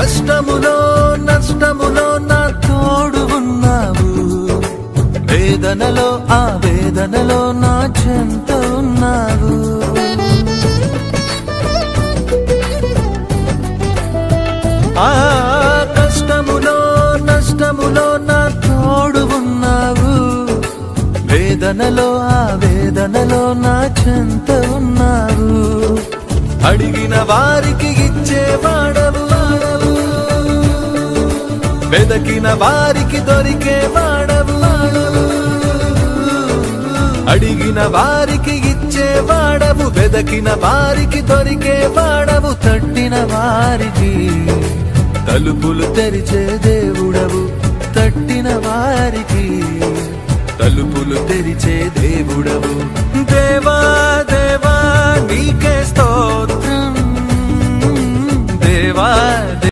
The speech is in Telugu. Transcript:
కష్టములో నష్టములో నా తోడు ఉన్నావు, వేదనలో ఆ వేదనలో నా చెంత ఉన్నావు. ఆ కష్టములో నష్టములో నా తోడు ఉన్నావు, వేదనలో ఆ వేదనలో నా చెంత ఉన్నావు. అడిగిన వారికి ఇచ్చేవాడవు, వెదకిన వారికి దొరికేవాడవు. అడిగిన వారికి ఇచ్చేవాడవు, వెదకిన వారికి దొరికేవాడవు. తట్టిన వారికి తలుపులు తెరిచే దేవుడవు, తట్టిన వారికి తలుపులు తెరిచే దేవుడవు. దేవా